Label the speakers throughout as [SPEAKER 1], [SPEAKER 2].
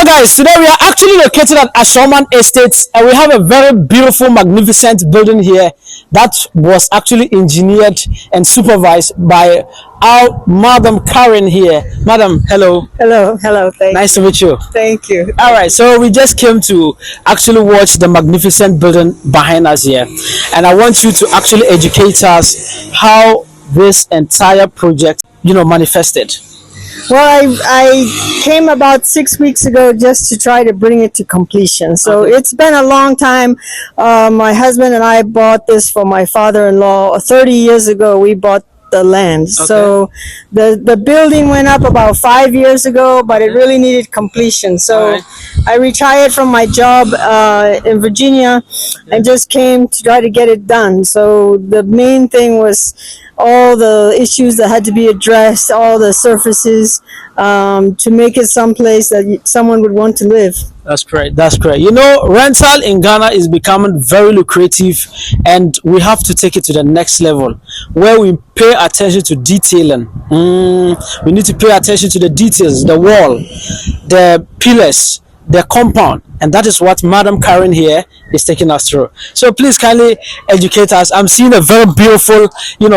[SPEAKER 1] guys, today we are actually located at Ashongman Estate and we have a very beautiful, magnificent building here that was actually engineered and supervised by our Madam Karen here. Madam, hello.
[SPEAKER 2] Hello,
[SPEAKER 1] Nice to meet you.
[SPEAKER 2] Thank you.
[SPEAKER 1] All right, so we just came to actually watch the magnificent building behind us here. And I want you to actually educate us how this entire project, manifested.
[SPEAKER 2] Well, I came about 6 weeks ago just to try to bring it to completion. So It's been a long time. My husband and I bought this for my father-in-law. 30 years ago, we bought the land. So the building went up about 5 years ago, but it really needed completion. So I retired from my job in Virginia and just came to try to get it done. So the main thing was all the issues that had to be addressed, all the surfaces, to make it someplace that someone would want to live.
[SPEAKER 1] That's great. Rental in Ghana is becoming very lucrative, and we have to take it to the next level where we pay attention to detailing. We need to pay attention to the details, the wall, the pillars, the compound, and that is what Madam Karen here is taking us through. So please kindly educate us. I'm seeing a very beautiful,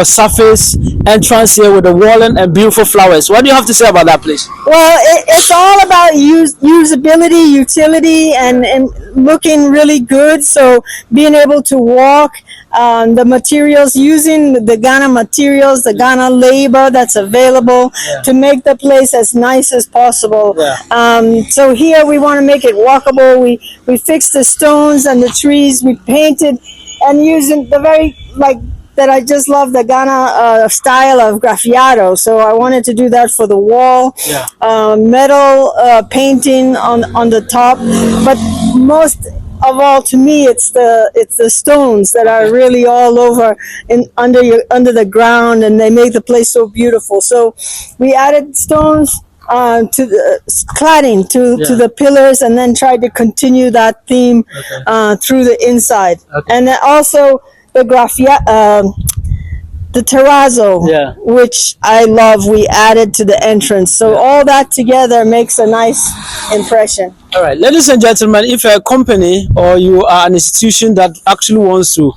[SPEAKER 1] surface entrance here with the walling and beautiful flowers. What do you have to say about that, please?
[SPEAKER 2] Well, it's all about usability, utility, and looking really good. So being able to walk, the materials, using the Ghana materials, the Ghana labor that's available to make the place as nice as possible. So here we want to make it walkable. We fixed the stones and the trees. We painted and using the that I just love the Ghana style of Graffiato. So I wanted to do that for the wall. Metal painting on the top, but most of all, to me, it's the stones that are really all over under the ground, and they make the place so beautiful. So we added stones to the cladding to the pillars, and then tried to continue that theme through the inside. And then also the the terrazzo, which I love, we added to the entrance. So all that together makes a nice impression.
[SPEAKER 1] All right, ladies and gentlemen, if you're a company or you are an institution that actually wants to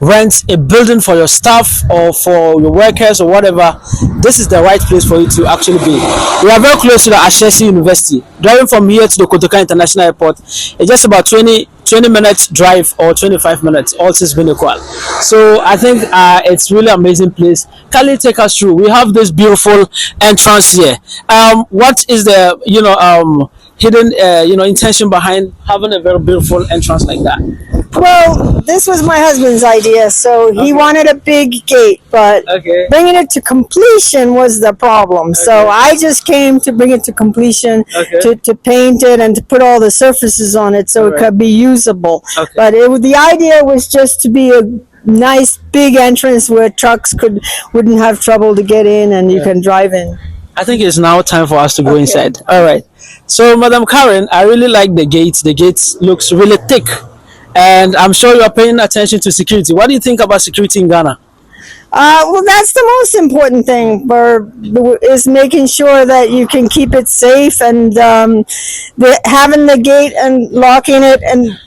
[SPEAKER 1] rent a building for your staff or for your workers or whatever, this is the right place for you to actually be. We are very close to the Ashesi University. Driving from here to the Kotoka International Airport, it's just about 20 minutes drive or 25 minutes, all things being equal. So I think it's really amazing place. Can you take us through? We have this beautiful entrance here. What is the hidden intention behind having a very beautiful entrance like that?
[SPEAKER 2] Well, this was my husband's idea, so he wanted a big gate, but bringing it to completion was the problem. So I just came to bring it to completion, to paint it and to put all the surfaces on it so it could be usable. But the idea was just to be a nice big entrance where trucks wouldn't have trouble to get in, and you can drive in.
[SPEAKER 1] I think it's now time for us to go inside. All right. So, Madam Karen, I really like the gate. The gate looks really thick. And I'm sure you're paying attention to security. What do you think about security in Ghana?
[SPEAKER 2] Well, that's the most important thing, is making sure that you can keep it safe, and having the gate and locking it and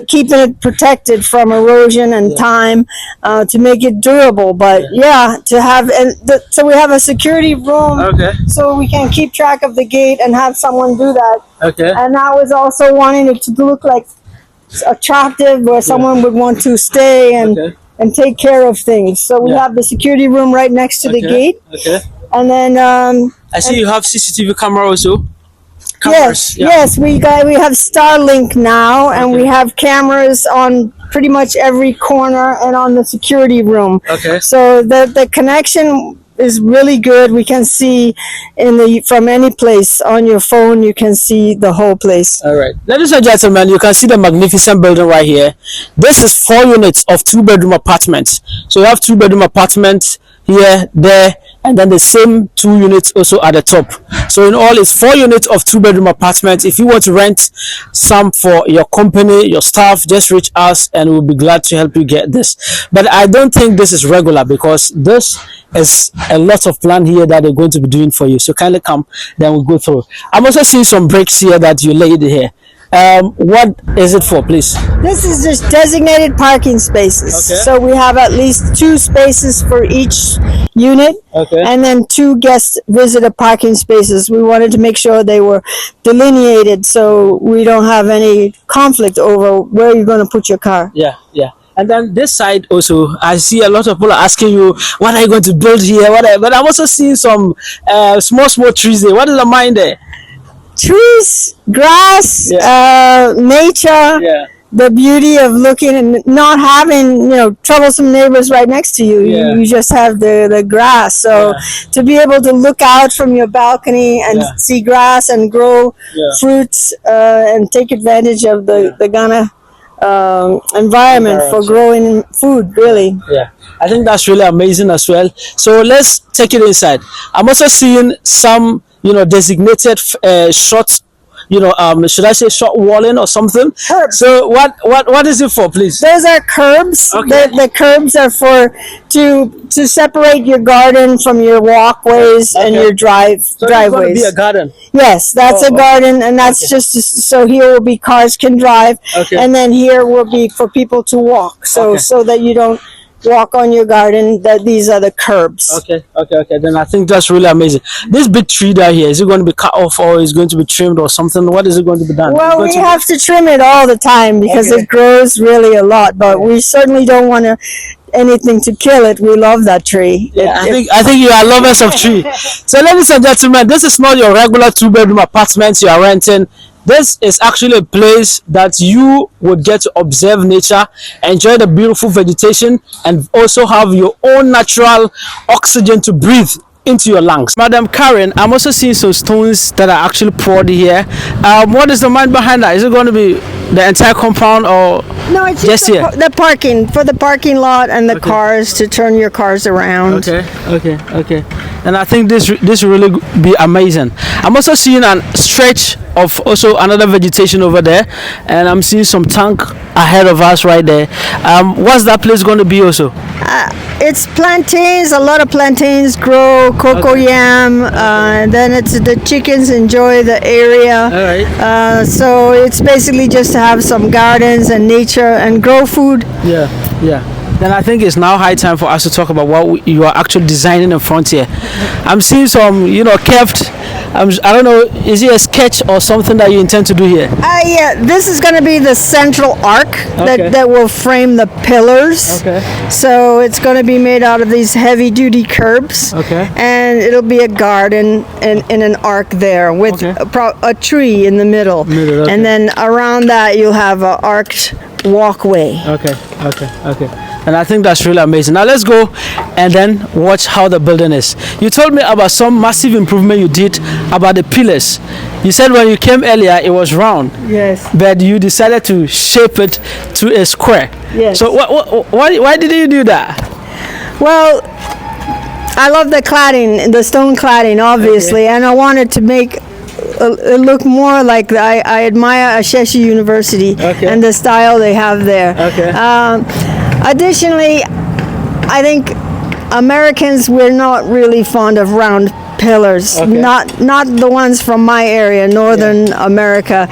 [SPEAKER 2] keeping it protected from erosion and time to make it durable. But to have so we have a security room, so we can keep track of the gate and have someone do that. And I was also wanting it to look like attractive, where someone would want to stay and take care of things. So we have the security room right next to the gate. And then
[SPEAKER 1] I see you have CCTV camera also.
[SPEAKER 2] Yes, we have Starlink now, and we have cameras on pretty much every corner and on the security room. So the connection is really good. We can see from any place on your phone. You can see the whole place.
[SPEAKER 1] All right, ladies and gentlemen, you can see the magnificent building right here. This is 4 units of 2-bedroom apartments. So you have 2-bedroom apartments here, there, and then the same 2 units also at the top. So in all, it's 4 units of 2-bedroom apartments. If you want to rent some for your company, your staff, just reach us and we'll be glad to help you get this. But I don't think this is regular, because this is a lot of plan here that they're going to be doing for you. So kindly come, then we'll go through. I'm also seeing some bricks here that you laid here. What is it for, please?
[SPEAKER 2] This is just designated parking spaces.
[SPEAKER 1] Okay.
[SPEAKER 2] So we have at least 2 spaces for each unit,
[SPEAKER 1] Okay.
[SPEAKER 2] and then 2 guest visitor parking spaces. We wanted to make sure they were delineated so we don't have any conflict over where you're going to put your car.
[SPEAKER 1] Yeah, yeah. And then this side also, I see a lot of people are asking you, what are you going to build here? But I'm also seeing some small trees there. What is the mind there?
[SPEAKER 2] Trees, grass, nature.
[SPEAKER 1] Yeah.
[SPEAKER 2] The beauty of looking and not having troublesome neighbors right next to you.
[SPEAKER 1] Yeah.
[SPEAKER 2] You just have the grass. So to be able to look out from your balcony and see grass and grow fruits and take advantage of the Ghana environment for growing food, really.
[SPEAKER 1] Yeah, I think that's really amazing as well. So let's take it inside. I'm also seeing some designated short, should I say short walling or something?
[SPEAKER 2] Curbs.
[SPEAKER 1] So what is it for, please?
[SPEAKER 2] Those are curbs.
[SPEAKER 1] Okay.
[SPEAKER 2] The curbs are for to separate your garden from your walkways and your driveways.
[SPEAKER 1] So it's going to be a garden.
[SPEAKER 2] Yes, that's a garden, and that's just so here will be cars can drive, and then here will be for people to walk. So that you don't walk on your garden. That these are the curbs.
[SPEAKER 1] Okay. Then I think that's really amazing. This big tree down here, is it going to be cut off or is it going to be trimmed or something? What is it going to be done?
[SPEAKER 2] Well, we have to trim it all the time because it grows really a lot. But we certainly don't want anything to kill it. We love that tree.
[SPEAKER 1] Yeah, I think you are lovers of tree. So ladies and gentlemen, this is not your regular 2-bedroom apartment you are renting. This is actually a place that you would get to observe nature, enjoy the beautiful vegetation, and also have your own natural oxygen to breathe into your lungs. Madam Karen, I'm also seeing some stones that are actually poured here. What is the mind behind that? Is it going to be the entire compound or
[SPEAKER 2] no? It's just the parking for the parking lot and the cars to turn your cars around.
[SPEAKER 1] Okay. And I think this will really be amazing. I'm also seeing a stretch of also another vegetation over there, and I'm seeing some tank ahead of us right there. What's that place going to be also?
[SPEAKER 2] It's plantains. A lot of plantains grow, cocoa yam. Then it's the chickens enjoy the area.
[SPEAKER 1] All right.
[SPEAKER 2] So it's basically just to have some gardens and nature and grow food.
[SPEAKER 1] Yeah. Then I think it's now high time for us to talk about what you are actually designing in front here. I'm seeing some, curved. I don't know, is it a sketch or something that you intend to do here?
[SPEAKER 2] Yeah, this is going to be the central arc that will frame the pillars.
[SPEAKER 1] Okay.
[SPEAKER 2] So it's going to be made out of these heavy-duty curbs.
[SPEAKER 1] Okay.
[SPEAKER 2] And it'll be a garden in an arc there with a tree in the middle.
[SPEAKER 1] Okay.
[SPEAKER 2] And then around that you'll have an arched walkway.
[SPEAKER 1] Okay. And I think that's really amazing. Now let's go and then watch how the building is. You told me about some massive improvement you did about the pillars. You said when you came earlier it was round.
[SPEAKER 2] Yes.
[SPEAKER 1] But you decided to shape it to a square.
[SPEAKER 2] Yes.
[SPEAKER 1] So why did you do that?
[SPEAKER 2] Well, I love the cladding, the stone cladding, obviously, and I wanted to make it look more like I admire Ashesi University and the style they have there. Additionally, I think Americans, we're not really fond of round pillars. Not the ones from my area, Northern America.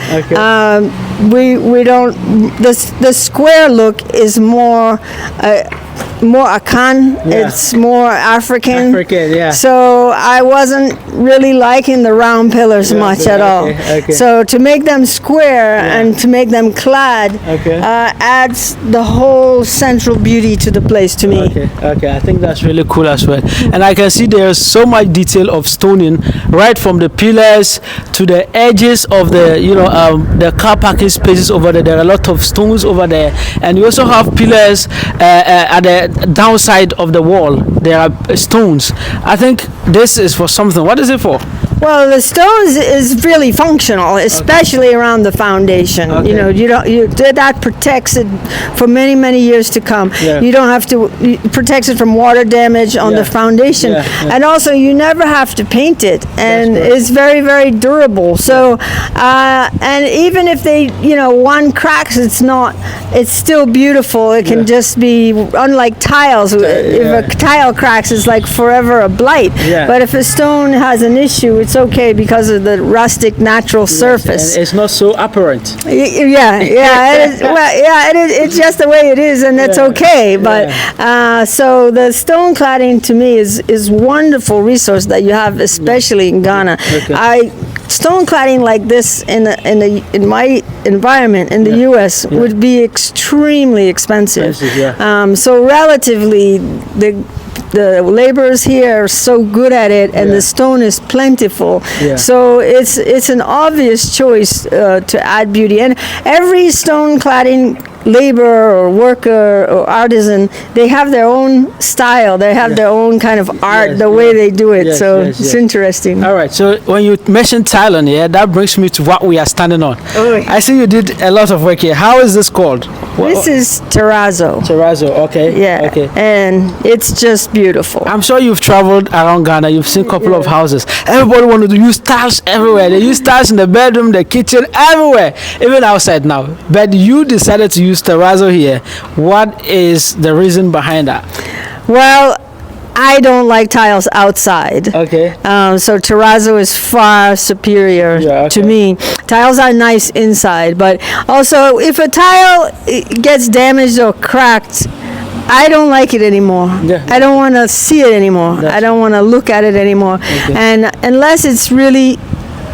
[SPEAKER 2] We don't. The square look is more Akan. It's more African. So I wasn't really liking the round pillars much at all. So to make them square and to make them clad adds the whole central beauty to the place to me.
[SPEAKER 1] I think that's really cool as well. And I can see there's so much detail of stoning right from the pillars to the edges of the car parking spaces over there. There are a lot of stones over there, and you also have pillars at the downside of the wall. There are stones. I think this is for something. What is it for?
[SPEAKER 2] Well, the stones is really functional, especially around the foundation.
[SPEAKER 1] Okay.
[SPEAKER 2] You know, that protects it for many, many years to come.
[SPEAKER 1] Yeah.
[SPEAKER 2] You don't have to it protects it from water damage on
[SPEAKER 1] Yeah.
[SPEAKER 2] the foundation,
[SPEAKER 1] Yeah.
[SPEAKER 2] and also you never have to paint it, and
[SPEAKER 1] That's right.
[SPEAKER 2] it's very, very durable. So, and even if they, one cracks, it's still beautiful. It can
[SPEAKER 1] Yeah.
[SPEAKER 2] just be unlike tiles. If a tile cracks, it's like forever a blight.
[SPEAKER 1] Yeah.
[SPEAKER 2] But if a stone has an issue, it's okay because of the rustic natural surface.
[SPEAKER 1] And it's not so apparent.
[SPEAKER 2] Yeah, it is, it's just the way it is, and that's
[SPEAKER 1] Yeah.
[SPEAKER 2] okay. But so the stone cladding to me is wonderful resource that you have, especially in Ghana.
[SPEAKER 1] Okay.
[SPEAKER 2] Stone cladding like this in my environment in the U.S. would be extremely expensive.
[SPEAKER 1] Yeah.
[SPEAKER 2] So relatively, the laborers here are so good at it, and the stone is plentiful.
[SPEAKER 1] Yeah.
[SPEAKER 2] So it's an obvious choice to add beauty. And every stone cladding laborer or worker or artisan, they have their own style. They have their own kind of art,
[SPEAKER 1] Yes,
[SPEAKER 2] the way they do it.
[SPEAKER 1] Yes,
[SPEAKER 2] so
[SPEAKER 1] yes,
[SPEAKER 2] it's
[SPEAKER 1] yes.
[SPEAKER 2] interesting.
[SPEAKER 1] All right. So when you mentioned Thailand, that brings me to what we are standing on.
[SPEAKER 2] Oh.
[SPEAKER 1] I see you did a lot of work here. How is this called?
[SPEAKER 2] This is terrazzo.
[SPEAKER 1] Terrazzo. Okay.
[SPEAKER 2] Yeah.
[SPEAKER 1] Okay.
[SPEAKER 2] And it's just beautiful.
[SPEAKER 1] I'm sure you've traveled around Ghana. You've seen a couple of houses. Everybody wanted to use tiles everywhere. They use tiles in the bedroom, the kitchen, everywhere, even outside now. But you decided to use terrazzo here. What is the reason behind that?
[SPEAKER 2] Well, I don't like tiles outside.
[SPEAKER 1] Okay.
[SPEAKER 2] So terrazzo is far superior to me. Tiles are nice inside, but also if a tile gets damaged or cracked, I don't like it anymore.
[SPEAKER 1] Yeah.
[SPEAKER 2] I don't want to see it anymore. I don't want to look at it anymore.
[SPEAKER 1] Okay.
[SPEAKER 2] And unless it's really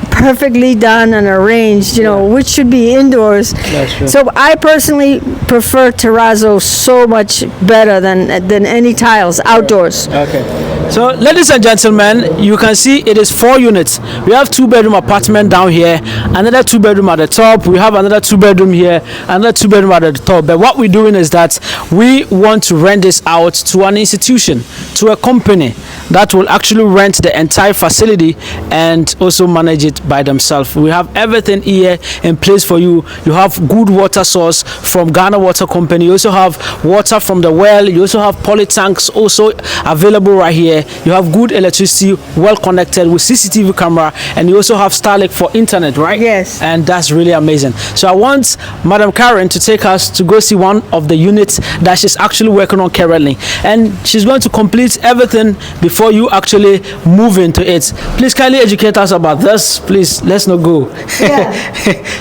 [SPEAKER 2] perfectly done and arranged, which should be indoors.
[SPEAKER 1] That's true.
[SPEAKER 2] So I personally prefer terrazzo so much better than any tiles outdoors.
[SPEAKER 1] Okay. So, ladies and gentlemen, you can see it is 4 units. We have 2-bedroom apartment down here, another 2-bedroom at the top. We have another 2-bedroom here, another 2-bedroom at the top. But what we're doing is that we want to rent this out to an institution, to a company that will actually rent the entire facility and also manage it by themselves. We have everything here in place for you. You have good water source from Ghana Water Company. You also have water from the well. You also have poly tanks also available right here. You have good electricity, well connected with CCTV camera, and you also have Starlink for internet, right?
[SPEAKER 2] Yes.
[SPEAKER 1] And that's really amazing. So I want Madam Karen to take us to go see one of the units that she's actually working on currently, and she's going to complete everything before you actually move into it. Please kindly educate us about this. Please, let's not go.
[SPEAKER 2] Yeah.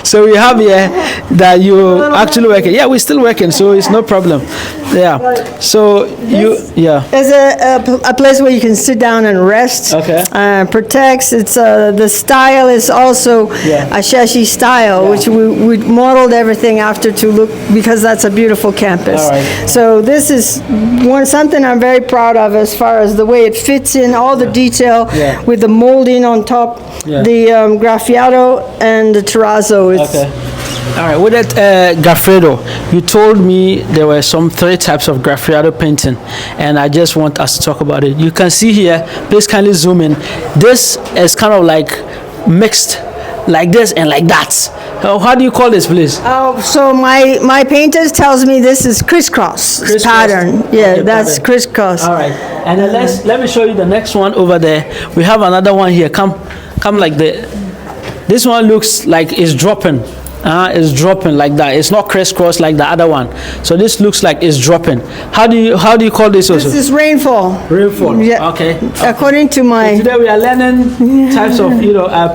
[SPEAKER 1] So we have here that you actually working. Yeah, we're still working, so it's no problem. Yeah. So
[SPEAKER 2] There's a place where you can sit down and rest.
[SPEAKER 1] Okay.
[SPEAKER 2] Protects. It's the style is also a Shashi style, which we modeled everything after to look, because that's a beautiful campus.
[SPEAKER 1] All right.
[SPEAKER 2] So this is something I'm very proud of as far as the way it fits in, all the detail with the molding on top, the Graffiato and the terrazzo.
[SPEAKER 1] Okay. All right, with that Graffiato, you told me there were some 3 types of Graffiato painting, and I just want us to talk about it. You can see here, please kindly zoom in. This is kind of like mixed, like this and like that. How do you call this, please?
[SPEAKER 2] Oh, so my painters tells me this is crisscross pattern. Yeah,
[SPEAKER 1] Okay,
[SPEAKER 2] that's
[SPEAKER 1] pattern.
[SPEAKER 2] crisscross.
[SPEAKER 1] All right, and then let me show you the next one over there. We have another one here. Come like this one looks like it's dropping. It's dropping like that. It's not crisscross like the other one. So this looks like it's dropping. How do you call this also?
[SPEAKER 2] This is rainfall.
[SPEAKER 1] Rainfall.
[SPEAKER 2] Yeah.
[SPEAKER 1] Okay.
[SPEAKER 2] According to my.
[SPEAKER 1] Today we are learning types of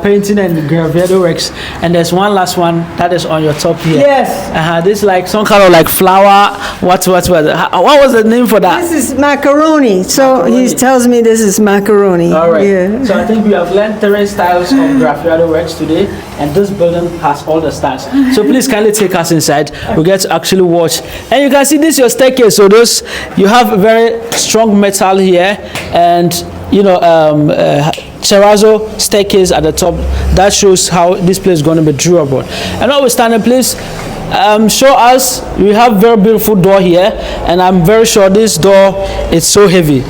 [SPEAKER 1] painting and Graffiato works, and there's one last one that is on your top here.
[SPEAKER 2] Yes.
[SPEAKER 1] This is like some kind of like flower. What was the name for that?
[SPEAKER 2] This is macaroni. So he tells me this is macaroni.
[SPEAKER 1] All right.
[SPEAKER 2] Yeah.
[SPEAKER 1] So I think we have learned 3 styles of Graffiato works today, and this building has all the styles. So please kindly take us inside. We get to actually watch, and you can see this is your staircase. So you have a very strong metal here, and terrazzo staircase at the top. That shows how this place is going to be durable. And notwithstanding, please show us. We have very beautiful door here, and I'm very sure this door is so heavy.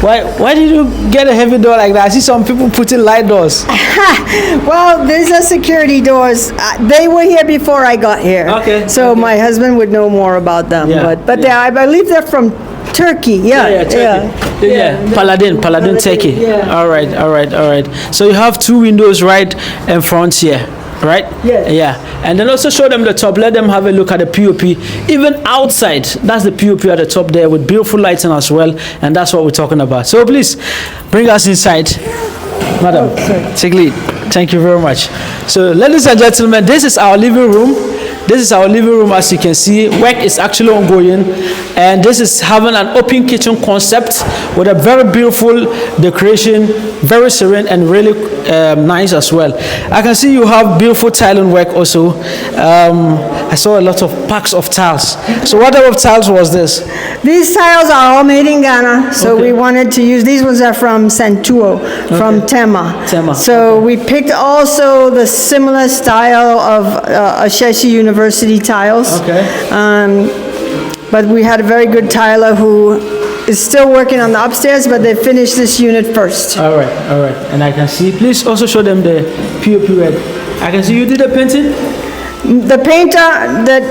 [SPEAKER 1] Why did you get a heavy door like that? I see some people putting light doors.
[SPEAKER 2] Well, these are security doors. They were here before I got here.
[SPEAKER 1] Okay,
[SPEAKER 2] So
[SPEAKER 1] okay.
[SPEAKER 2] my husband would know more about them.
[SPEAKER 1] Yeah,
[SPEAKER 2] But
[SPEAKER 1] yeah.
[SPEAKER 2] I believe they're from Turkey. Yeah.
[SPEAKER 1] Turkey. Yeah. Paladin, Turkey.
[SPEAKER 2] Yeah.
[SPEAKER 1] All right. So you have two windows right in front here, right?
[SPEAKER 2] Yes.
[SPEAKER 1] Yeah. And then also show them the top. Let them have a look at the POP. Even outside, that's the POP at the top there with beautiful lighting as well. And that's what we're talking about. So please bring us inside. Madam, take lead. Thank you very much. So ladies and gentlemen, this is our living room. This is our living room. As you can see, work is actually ongoing, and this is having an open kitchen concept with a very beautiful decoration, very serene and really nice as well. I can see you have beautiful tiling work also. I saw a lot of packs of tiles. So what type of tiles was this?
[SPEAKER 2] These tiles are all made in Ghana, so
[SPEAKER 1] Okay.
[SPEAKER 2] we wanted to use, these ones are from Santuo, from Tema.
[SPEAKER 1] Tema,
[SPEAKER 2] So we picked also the similar style of Ashesi University tiles.
[SPEAKER 1] Okay.
[SPEAKER 2] But we had a very good tiler who is still working on the upstairs, but they finished this unit first.
[SPEAKER 1] All right. And I can see, please also show them the POP work. I can see you did the painting?
[SPEAKER 2] The painter that,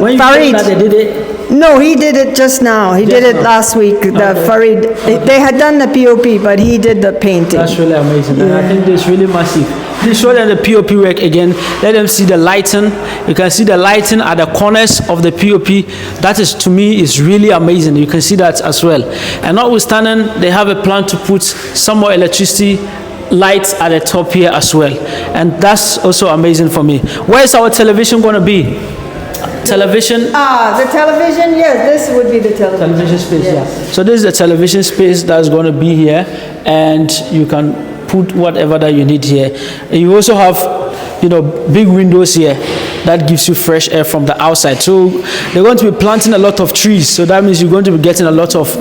[SPEAKER 1] When you told that they
[SPEAKER 2] Farid,
[SPEAKER 1] did it?
[SPEAKER 2] no, he did it just now. He did
[SPEAKER 1] Just
[SPEAKER 2] it
[SPEAKER 1] now.
[SPEAKER 2] last week, the
[SPEAKER 1] Okay.
[SPEAKER 2] Farid. They had done the POP, but he did the painting.
[SPEAKER 1] That's really amazing, and I think this is really massive. Please show them the POP work again. Let them see the lighting. You can see the lighting at the corners of the POP. That is, to me, is really amazing. You can see that as well. And notwithstanding, they have a plan to put some more electricity lights at the top here as well. And that's also amazing for me. Where is our television going to be? Television?
[SPEAKER 2] The television, yes, this would be the television.
[SPEAKER 1] Television space,
[SPEAKER 2] Yes.
[SPEAKER 1] yeah. So this is the television space that's going to be here, and you can put whatever that you need here. And you also have, big windows here that gives you fresh air from the outside. So they're going to be planting a lot of trees, so that means you're going to be getting a lot of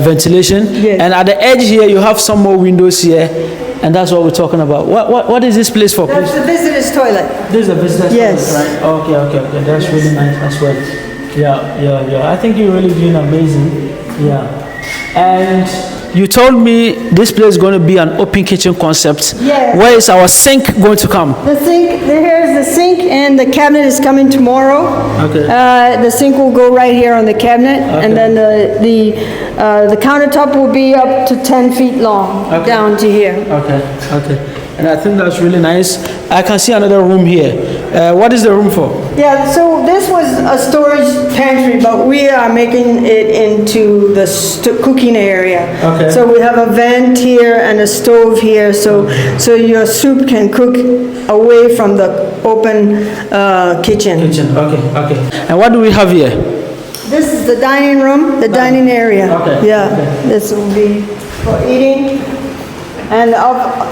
[SPEAKER 1] ventilation.
[SPEAKER 2] Yes.
[SPEAKER 1] And at the edge here, you have some more windows here, and that's what we're talking about. What is this place for, please?
[SPEAKER 2] That's the visitor's toilet.
[SPEAKER 1] This is a business.
[SPEAKER 2] Yes.
[SPEAKER 1] Right? Okay. That's really nice as well. Yeah. I think you're really doing amazing. Yeah. And you told me this place is going to be an open kitchen concept.
[SPEAKER 2] Yes.
[SPEAKER 1] Where is our sink going to come?
[SPEAKER 2] The sink, here's the sink, and the cabinet is coming tomorrow.
[SPEAKER 1] Okay.
[SPEAKER 2] The sink will go right here on the cabinet, and then the countertop will be up to 10 feet long,
[SPEAKER 1] Okay.
[SPEAKER 2] down to here.
[SPEAKER 1] Okay. And I think that's really nice. I can see another room here. What is the room for?
[SPEAKER 2] Yeah, so this was a storage pantry, but we are making it into the cooking area.
[SPEAKER 1] Okay.
[SPEAKER 2] So we have a vent here and a stove here, so your soup can cook away from the open kitchen.
[SPEAKER 1] Kitchen. Okay. And what do we have here?
[SPEAKER 2] This is the dining room, the dining area.
[SPEAKER 1] Okay,
[SPEAKER 2] Yeah,
[SPEAKER 1] okay.
[SPEAKER 2] this will be for eating, and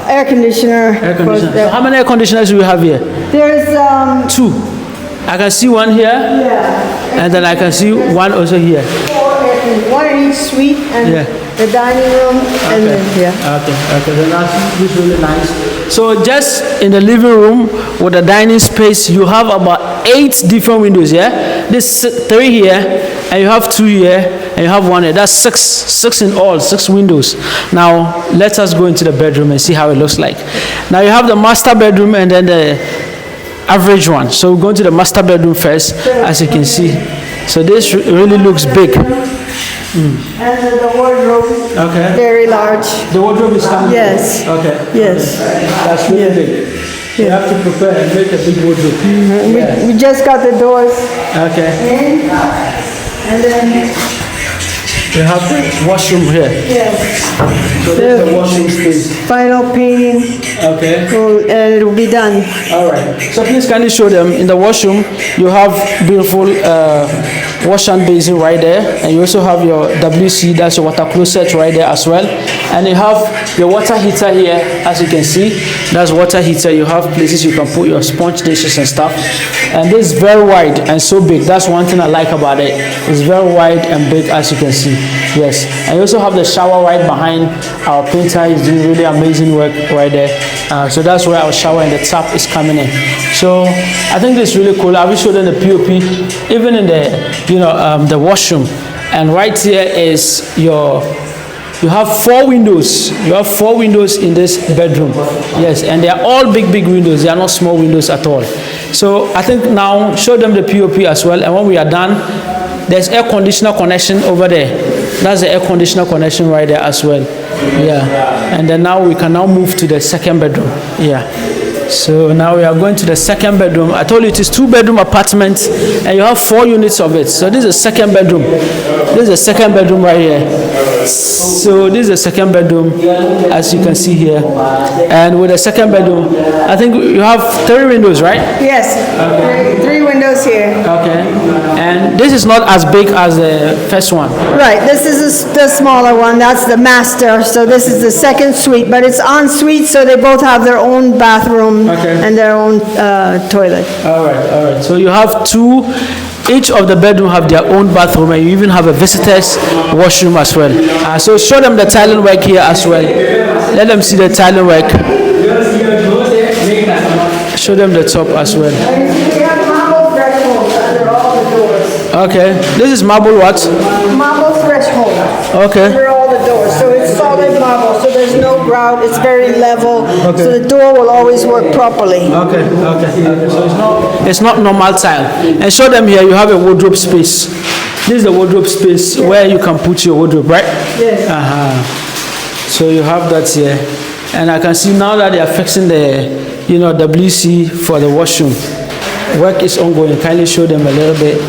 [SPEAKER 2] air conditioner.
[SPEAKER 1] Air
[SPEAKER 2] of course,
[SPEAKER 1] conditioner. So how many air conditioners do we have here?
[SPEAKER 2] There's,
[SPEAKER 1] Two. I can see one here,
[SPEAKER 2] yeah.
[SPEAKER 1] and then I can see one also here.
[SPEAKER 2] One in each suite, and
[SPEAKER 1] Yeah.
[SPEAKER 2] the dining room, and then, yeah.
[SPEAKER 1] Okay, then that's really nice. So just in the living room with the dining space, you have about 8 different windows, yeah? There's 3 here, and you have 2 here, and you have 1 here. That's 6 in all, 6 windows. Now, let us go into the bedroom and see how it looks like. Now, you have the master bedroom and then the average one. So we're going to the master bedroom first, as you can see. So this really looks big.
[SPEAKER 2] And the wardrobe,
[SPEAKER 1] Okay.
[SPEAKER 2] very large.
[SPEAKER 1] The wardrobe is coming.
[SPEAKER 2] Yes.
[SPEAKER 1] Okay.
[SPEAKER 2] Yes.
[SPEAKER 1] That's really big. You have to prepare and make a big wardrobe. Yeah.
[SPEAKER 2] We just got the doors
[SPEAKER 1] Okay.
[SPEAKER 2] in, and then,
[SPEAKER 1] You have the washroom here.
[SPEAKER 2] yes,
[SPEAKER 1] So this is the washroom space.
[SPEAKER 2] final painting,
[SPEAKER 1] Okay.
[SPEAKER 2] and it will be done.
[SPEAKER 1] All right. So please kindly show them in the washroom. You have beautiful wash and basin right there, and you also have your WC, that's your water closet right there as well. And you have your water heater here, as you can see. That's water heater. You have places you can put your sponge dishes and stuff. And this is very wide and so big. That's one thing I like about it. It's very wide and big, as you can see. Yes. And you also have the shower right behind. Our painter is doing really amazing work right there. So that's where our shower and the tap is coming in. So I think this is really cool. I will show them the POP, even in the the washroom. And right here is your You have 4 windows. You have 4 windows in this bedroom. Yes, and they are all big windows. They are not small windows at all. So I think now show them the POP as well. And when we are done, there's air conditioner connection over there. That's the air conditioner connection right there as well. Yeah. And then now we can now move to the second bedroom. Yeah. So now we are going to the second bedroom. I told you it is 2-bedroom apartment and you have 4 units of it. So this is the second bedroom. This is the second bedroom right here. So this is the second bedroom, as you can see here. And with the second bedroom, I think you have 3 windows, right?
[SPEAKER 2] Yes, okay. 3 windows here.
[SPEAKER 1] Okay. And this is not as big as the first one.
[SPEAKER 2] Right, this is the smaller one. That's the master. So this is the second suite, but it's en suite, so they both have their own bathroom. Okay. And their own toilet.
[SPEAKER 1] All right. So you have 2, each of the bedroom have their own bathroom, and you even have a visitor's washroom as well. So show them the tiling work here as well. Let them see the tiling work. Show them the top as well.
[SPEAKER 2] We have marble thresholds under all the doors.
[SPEAKER 1] Okay, this is marble what?
[SPEAKER 2] Marble threshold. Okay. Under all the doors, so it's solid marble, so there's no grout. It's very level, okay. So the door will always work properly.
[SPEAKER 1] Okay. So it's not normal tile. And show them here. You have a wardrobe space. This is the wardrobe space where you can put your wardrobe, right?
[SPEAKER 2] Yes.
[SPEAKER 1] So you have that here, and I can see now that they are fixing the, WC for the washroom. Work is ongoing. Kindly show them a little bit,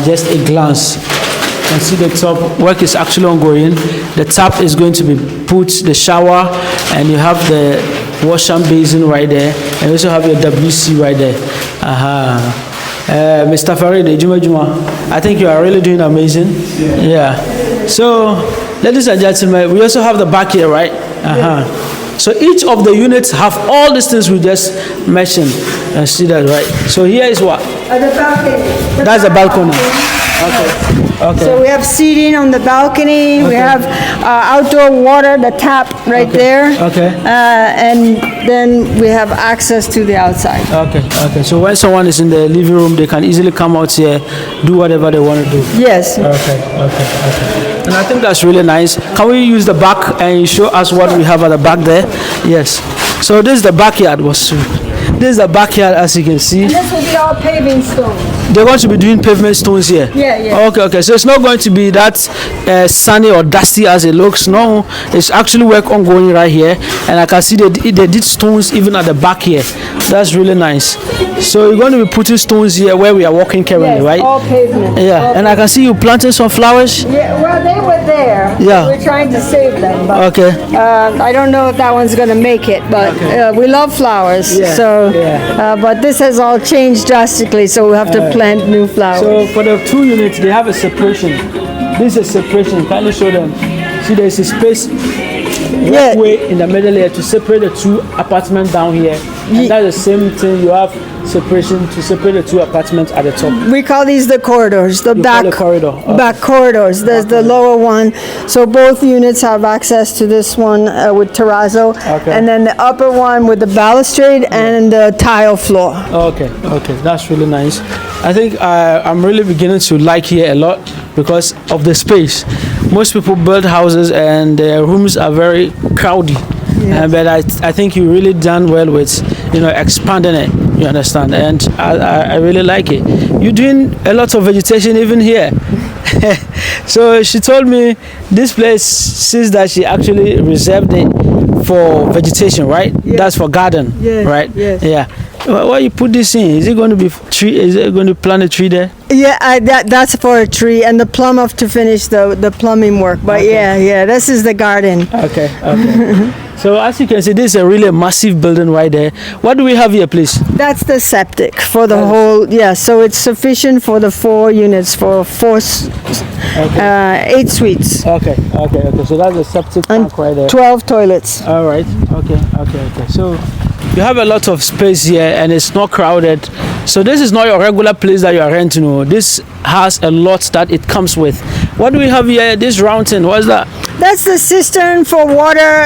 [SPEAKER 1] just a glance. You can see the top work is actually ongoing. The tap is going to be put, the shower, and you have the wash and basin right there, and you also have your WC right there. Mr. Farid, I think you are really doing amazing. Yeah. So, ladies and gentlemen, we also have the back here, right? So each of the units have all these things we just mentioned. See that, right? So here is what?
[SPEAKER 2] The balcony.
[SPEAKER 1] That's the balcony. Okay.
[SPEAKER 2] So we have seating on the balcony. Okay. We have outdoor water, the tap right there.
[SPEAKER 1] Okay.
[SPEAKER 2] And then we have access to the outside.
[SPEAKER 1] Okay. So when someone is in the living room, they can easily come out here, do whatever they want to do.
[SPEAKER 2] Yes.
[SPEAKER 1] Okay. And I think that's really nice. Can we use the back and show us what we have at the back there? Yes. So this is the backyard. This is the backyard, as you can see.
[SPEAKER 2] And this will be all paving stones.
[SPEAKER 1] They're going to be doing pavement stones here.
[SPEAKER 2] Yeah.
[SPEAKER 1] Okay. So it's not going to be that sunny or dusty as it looks. No, it's actually work ongoing right here, and I can see they did stones even at the back here. That's really nice. So you're going to be putting stones here where we are walking currently, right?
[SPEAKER 2] All pavement.
[SPEAKER 1] Yeah, and I can see you planting some flowers.
[SPEAKER 2] Yeah, well, they were there.
[SPEAKER 1] Yeah.
[SPEAKER 2] We're trying to save them. But,
[SPEAKER 1] okay.
[SPEAKER 2] I don't know if that one's going to make it, but we love flowers.
[SPEAKER 1] Yeah.
[SPEAKER 2] So, but this has all changed drastically, so we have to plant new flowers.
[SPEAKER 1] So for the 2 units, they have a separation. This is a separation. Can you show them? See, there's a space way in the middle here to separate the 2 apartments down here. And that's the same thing. You have separation to separate the 2 apartments at the top.
[SPEAKER 2] We call these the corridors, the back
[SPEAKER 1] corridor. Okay.
[SPEAKER 2] Back corridors. There's the lower one. So both units have access to this one with terrazzo, and then the upper one with the balustrade and the tile floor.
[SPEAKER 1] Okay, that's really nice. I think I'm really beginning to like here a lot because of the space. Most people build houses and their rooms are very crowded. Yes. But I think you really done well with expanding it. You understand, and I really like it. You're doing a lot of vegetation even here. So she told me this place, since that she actually reserved it for vegetation, right? Yes. That's for garden, right?
[SPEAKER 2] Yes.
[SPEAKER 1] Yeah. Why you put this in? Is it going to be tree? Is it going to plant a tree there?
[SPEAKER 2] Yeah, that's for a tree and the plumb to finish the plumbing work. But this is the garden.
[SPEAKER 1] Okay. So as you can see, this is a really massive building right there. What do we have here, please?
[SPEAKER 2] That's the septic for the whole. Yeah, so it's sufficient for the 4 units for 8 suites.
[SPEAKER 1] Okay. So that's the septic tank right there.
[SPEAKER 2] 12 toilets.
[SPEAKER 1] All right. Okay. So you have a lot of space here and it's not crowded. So this is not your regular place that you are renting. This has a lot that it comes with. What do we have here? This round thing, what is that?
[SPEAKER 2] That's the cistern for water.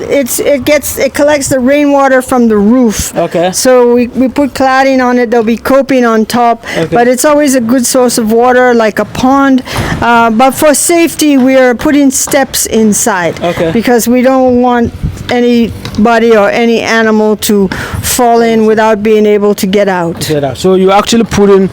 [SPEAKER 2] It collects the rainwater from the roof.
[SPEAKER 1] Okay.
[SPEAKER 2] So we put cladding on it. There'll be coping on top.
[SPEAKER 1] Okay.
[SPEAKER 2] But it's always a good source of water, like a pond. But for safety, we are putting steps inside.
[SPEAKER 1] Okay.
[SPEAKER 2] Because we don't want anybody or any animal to fall in without being able to get out.
[SPEAKER 1] So you actually put in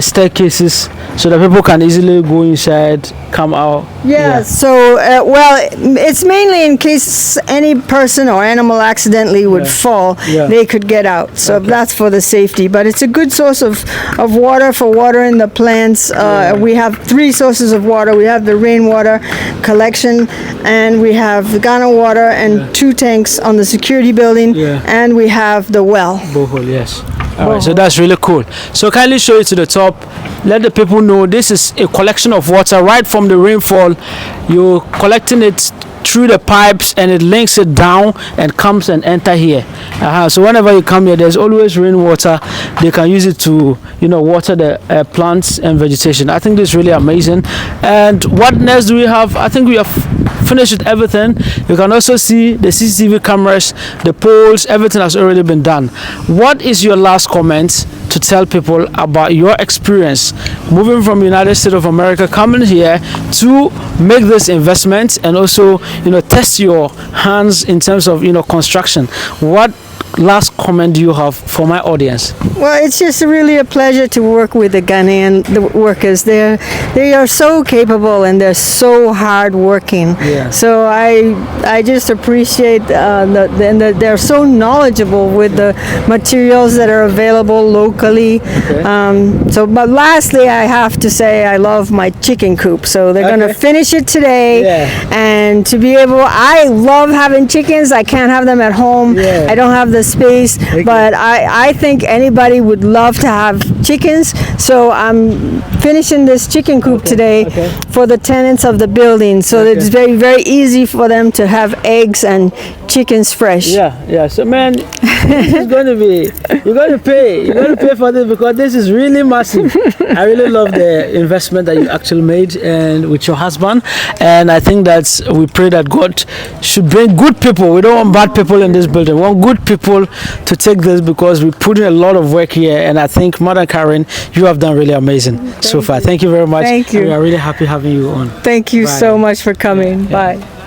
[SPEAKER 1] staircases so that people can easily go inside, come out.
[SPEAKER 2] Yeah. So it's mainly in case any person or animal accidentally would fall, they could get out. So that's for the safety. But it's a good source of water for watering the plants. We have 3 sources of water. We have the rainwater collection, and we have the Ghana water and 2 tanks on the security building, and we have the well.
[SPEAKER 1] Borehole, yes. All right, so that's really cool. So kindly show it to the top. Let the people know this is a collection of water right from the rainfall. You're collecting it through the pipes, and it links it down and comes and enter here. So whenever you come here, there's always rainwater. They can use it to, water the plants and vegetation. I think this is really amazing. And what next do we have? I think we have finished with everything. You can also see the CCTV cameras, the poles, everything has already been done. What is your last comment to tell people about your experience moving from United States of America, coming here to make this investment and also test your hands in terms of construction? What last comment do you have for my audience?
[SPEAKER 2] Well, it's just really a pleasure to work with the Ghanaian workers. They are so capable and they're so hardworking.
[SPEAKER 1] Yeah.
[SPEAKER 2] So I just appreciate they're so knowledgeable with the materials that are available locally. Okay. But lastly, I have to say I love my chicken coop. So they're going to finish it today. Yeah. And to be able, I love having chickens. I can't have them at home. Yeah. I don't have the space, but I think anybody would love to have chickens, so I'm finishing this chicken coop today for the tenants of the building, so it's very, very easy for them to have eggs and chickens fresh.
[SPEAKER 1] Yeah. So man, this is going to be, you're going to pay for this, because this is really massive. I really love the investment that you actually made and with your husband, and I think that we pray that God should bring good people. We don't want bad people in this building. We want good people to take this, because we put in a lot of work here, and I think Madam Karen, you have done really amazing so far. Thank you very much.
[SPEAKER 2] Thank you.
[SPEAKER 1] We are really happy having you on.
[SPEAKER 2] Thank you so much for coming. Bye.